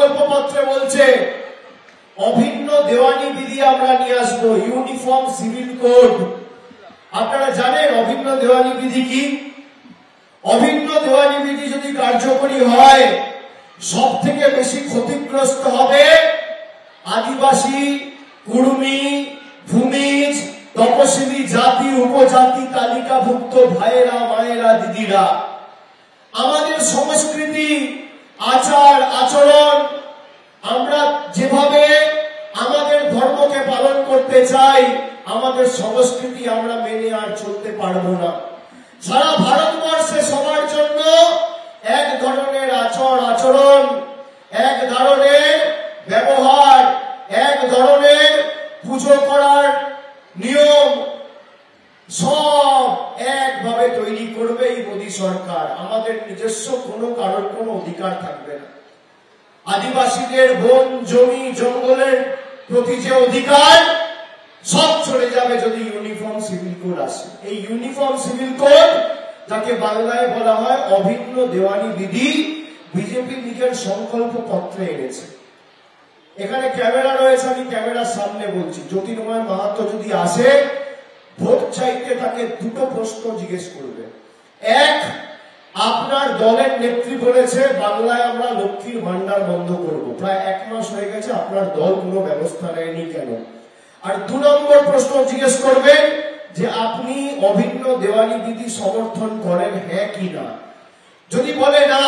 সংকল্পপত্রে বলছে অভিন্ন দেওয়ানি বিধি আমরা নিয়ে আসবো, ইউনিফর্ম সিভিল কোড। আপনারা জানেন অভিন্ন দেওয়ানি বিধি কি? অভিন্ন দেওয়ানি বিধি যদি কার্যকরী হয় সব থেকে বেশি ক্ষতিগ্রস্ত হবে আদিবাসী, কুর্মী, ভূমিজ, তপশিলি জাতি, উপজাতি তালিকাভুক্ত ভাইয়েরা, মায়েরা, দিদিরা। আমাদের সংস্কৃতি, আচার আচরণ, আমরা যেভাবে আমাদের ধর্মকে পালন করতে চাই, আমাদের সংস্কৃতি আমরা মেনে আর চলতে পারবো না। সারা ভারতবর্ষে সবার জন্য এক ধরনের আচরণ, এক ধরনের ব্যবহার, এক ধরনের পুজো করার নিয়ম সব একভাবে তৈরি করবে এই মোদী সরকার। আমাদের নিজস্ব কোনো কারোর কোনো অধিকার থাকবে না। আদিবাসীদের বন, জমি, জঙ্গলের প্রতি যে অধিকার সব চলে যাবে যদি ইউনিফর্ম সিভিল কোড আসে। এই ইউনিফর্ম সিভিল কোড, যাকে বাংলায় বলা হয় অভিন্ন দেওয়ানি বিধি, বিজেপি নিজের সংকল্প পত্রে এনেছে। এখানে ক্যামেরা রয়েছে, আমি ক্যামেরার সামনে বলছি, জ্যোতির্ময় মাহাতো যদি আসে ভোট চাইতে তাকে দুটো প্রশ্ন জিজ্ঞেস করবে। এক, আপনার দলের নেত্রী বলেছে বাংলায় আমরা লক্ষ্মীর ভান্ডার বন্ধ করব, প্রায় 1 মাস হয়ে গেছে, আপনার দল কোনো ব্যবস্থা নেয়নি কেন? আর 2 নম্বর প্রশ্ন জিজ্ঞেস করবেন যে আপনি অভিন্ন দেওয়ানি বিধি সমর্থন করেন, হ্যাঁ কি না। যদি বলে না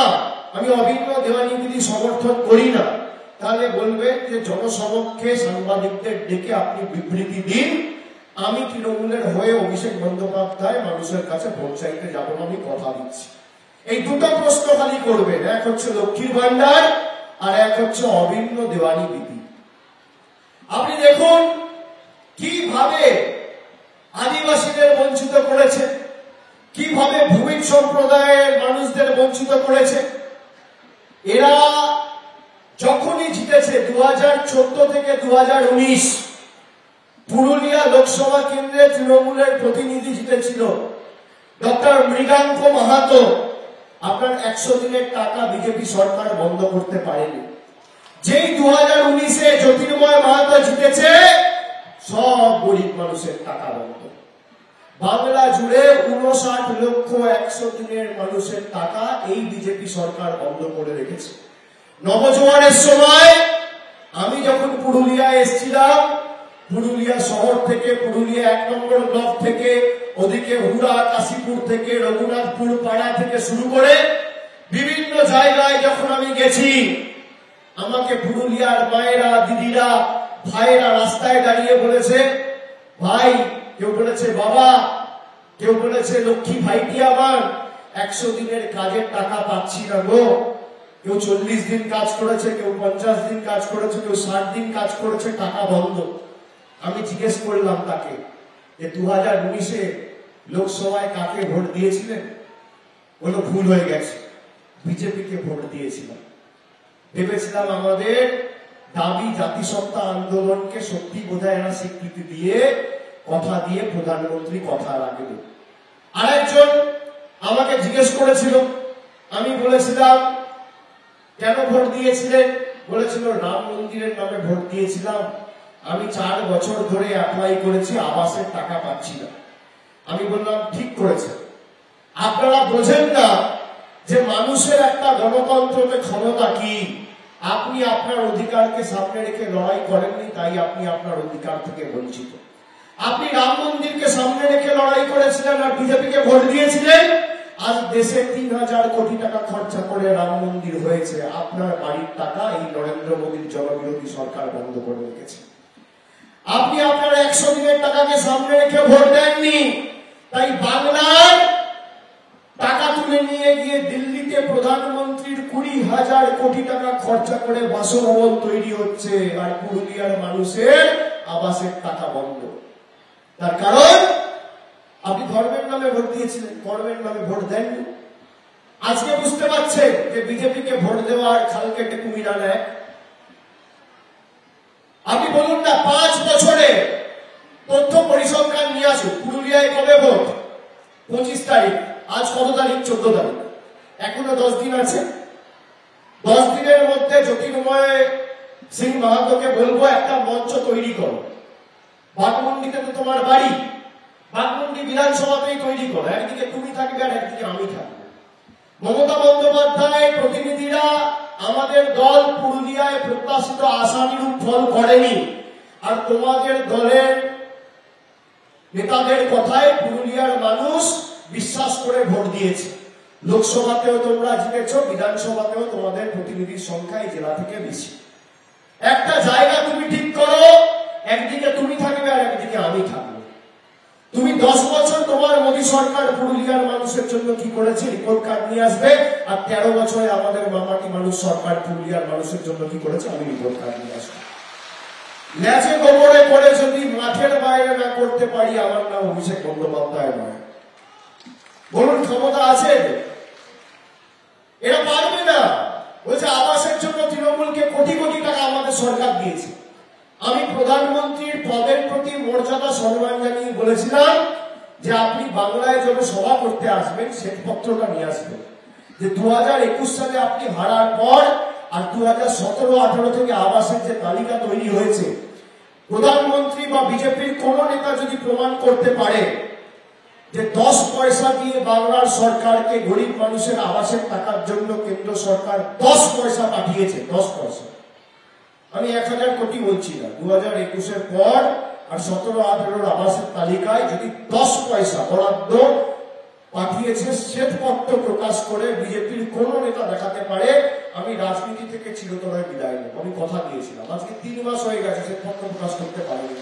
আমি অভিন্ন দেওয়ানি বিধি সমর্থন করি না, তাহলে বলবেন যে জনসমক্ষে সাংবাদিকদের ডেকে আপনি বিবৃতি দিন, আমি তৃণমূলের হয়ে অভিষেক বন্দ্যোপাধ্যায় মানুষের কাছে ভোট চাইতে যাবো না, আমি কথা দিচ্ছি। এই দুটো প্রশ্ন খালি করবেন, এক হচ্ছে লক্ষ্মীর ভান্ডার আর এক হচ্ছে অভিন্ন দেওয়ানি বিধি। আপনি দেখুন কিভাবে আদিবাসীদের বঞ্চিত করেছে, কিভাবে ভূমিজ সম্প্রদায়ের মানুষদের বঞ্চিত করেছে। এরা যখনই জিতেছে 2014 থেকে 2019 পুরুলিয়া লোকসভা কেন্দ্রে তৃণমূলের প্রতিনিধি জিতেছিল ডক্টর মৃগাঙ্ক মাহাতো। আপনার 100 দিনের টাকা বিজেপি সরকার বন্ধ করতে পারেনি। যেই 2019-এ জ্যোতির্ময় মাহাতো জিতেছে, সব গরিব মানুষের টাকা বন্ধ। বাংলা জুড়ে 59 লক্ষ 100 দিনের মানুষের টাকা এই বিজেপি সরকার বন্ধ করে রেখেছে। নবজোয়ারের সময় আমি যখন পুরুলিয়ায় এসেছিলাম, পুরুলিয়া শহর থেকে, পুরুলিয়া 1 নম্বর ব্লক থেকে, ওদিকে হুড়া, কাশীপুর থেকে, রঘুনাথপুর পাড়া থেকে শুরু করে বিভিন্ন জায়গায় যখন আমি গেছি, আমাকে পুরুলিয়ার মায়েরা, দিদিরা, ভাইয়েরা রাস্তায় দাঁড়িয়ে বলেছে ভাই, কেউ বলেছে বাবা, কেউ বলেছে লক্ষ্মী ভাইটি আমার, 100 দিনের কাজের টাকা পাচ্ছি না গো। কেউ 40 দিন কাজ করেছে, কেউ 50 দিন কাজ করেছে, কেউ 60 দিন কাজ করেছে, টাকা বন্ধ। আমি জিজ্ঞেস করলাম তাকে যে 2019-এ লোকসভায় কাকে ভোট দিয়েছিলেন? বলল ভুল হয়ে গেছে, বিজেপিকে ভোট দিয়েছিলাম। ভেবেছিলাম আমাদের দাবি জাতিসত্তা আন্দোলনকে সত্যি বোধহয় এরা স্বীকৃতি দিয়ে, কথা দিয়ে প্রধানমন্ত্রী কথা রাখবে। আরেকজন আমাকে জিজ্ঞেস করেছিল, আমি বলেছিলাম কেন ভোট দিয়েছিলেন? বলেছিল রাম মন্দিরের নামে ভোট দিয়েছিলাম, আমি 4 বছর ধরে অ্যাপ্লাই করেছি, আবাসের টাকা পাচ্ছি না। আমি বললাম ঠিক করেছে, আপনারা বোঝেন না যে মানুষের একটা গণতন্ত্রতে ক্ষমতা কি। আপনি আপনার অধিকারকে সামনে রেখে লড়াই করেননি, তাই আপনি আপনার অধিকার থেকে বঞ্চিত। আপনি রাম মন্দিরকে সামনে রেখে লড়াই করেছিলেন আর বিজেপিকে ভোট দিয়েছিলেন। আজ দেশে 3000 কোটি টাকা খরচা করে রাম মন্দির হয়েছে, আপনার বাড়ির টাকা এই নরেন্দ্র মোদীর জনবিরোধী সরকার বন্ধ করে রেখেছে। আপনি আপনার 100 দিনের টাকাকে সামনে রেখে ভোট দেননি, তাই বাংলার টাকা তুলে নিয়ে গিয়ে দিল্লিতে প্রধানমন্ত্রীর 20,000 কোটি টাকা খরচা করে বাসভবন তৈরি হচ্ছে, আর পুরুলিয়ার মানুষের আবাসের টাকা বন্ধ। তার কারণ আপনি ধর্মের নামে ভোট দিয়েছিলেন, কর্মের নামে ভোট দেননি। আজকে বুঝতে পারছেন যে বিজেপিকে ভোট দেওয়ার খাল কেটে কুমির আনা এক। আপনি বলুন না 5 বছরে তথ্য পরিসংখ্যান নিয়ে আসুন, পুরুলিয়ায় কবে ভোট? 25 তারিখ, আজ কত তারিখ? 14 তারিখ, এখনো 10 দিন আছে। 10 দিনের মধ্যে মধ্যে জ্যোতির্ময় সিং মাহাতোকে বলবো একটা মঞ্চ তৈরি করো। বাঘমুন্ডিতে তো তোমার বাড়ি, বাঘমুন্ডি বিধানসভাতেই তৈরি করো। একদিকে তুমি থাকবে আর একদিকে আমি থাকবো। মমতা বন্দ্যোপাধ্যায় প্রতিনিধিরা আমাদের দল পুরুলিয়ায় প্রত্যাশিত আশানুরূপ ফল করেনি, আর তোমাদের দলের নেতাদের কথায় পুরুলিয়ার মানুষ বিশ্বাস করে ভোট দিয়েছে। লোকসভাতেও তোমরা জিতেছ, বিধানসভাতেও তোমাদের প্রতিনিধির সংখ্যা এই জেলা থেকে বেশি। একটা জায়গা তুমি ঠিক করো, একদিকে তুমি থাকবে আর একদিকে আমি থাকবো। তুমি 10 বছর তোমার মোদী সরকার পুরুলিয়ার মানুষের জন্য কি করেছে রিপোর্ট কার্ড নিয়ে আসবে, আর 13 বছরে আমাদের মামাটি মানুষ সরকার পুরুলিয়ার মানুষের জন্য কি করেছে আমি রিপোর্ট কার্ড নিয়ে আসবো। ন্যাচে গোবরে পড়ে যদি মাঠের বাইরে না করতে পারি, আমার নাম অভিষেক বন্দ্যোপাধ্যায় নয়। বলুন ক্ষমতা আছে? এরা পারবে না। বলছে আবাসের জন্য তৃণমূলকে কোটি কোটি টাকা আমাদের সরকার দিয়েছে। আমি প্রধানমন্ত্রীর পদের প্রতি মর্যাদা সম্মান জানিয়ে বলেছিলাম যে আপনি বাংলায় যখন সভা করতে আসবেন শ্বেতপত্রটা নিয়ে আসবেন, যে 2021 সালে আপনি হারার পর আর 2017-18 থেকে আবাসের যে তালিকা তৈরি হয়েছে, প্রধানমন্ত্রী বা বিজেপির কোন নেতা যদি প্রমাণ করতে পারে যে 10 পয়সা দিয়ে বাংলার সরকারকে গরিব মানুষের আবাসের টাকার জন্য কেন্দ্র সরকার 10 পয়সা পাঠিয়েছে, 10 পয়সা, আমি 1000 কোটি বলছি না, 2021-এর পর আর 17-18 আবাসের তালিকায় যদি 10 পয়সা বরাদ্দ পাঠিয়েছে শ্বেতপত্র প্রকাশ করে বিজেপির কোন নেতা দেখাতে পারে, আমি রাজনীতি থেকে চিরতরে বিদায় নেব। আমি কথা দিয়েছিলাম, আজকে 3 মাস হয়ে গেছে শ্বেতপত্র প্রকাশ করতে পারিনি।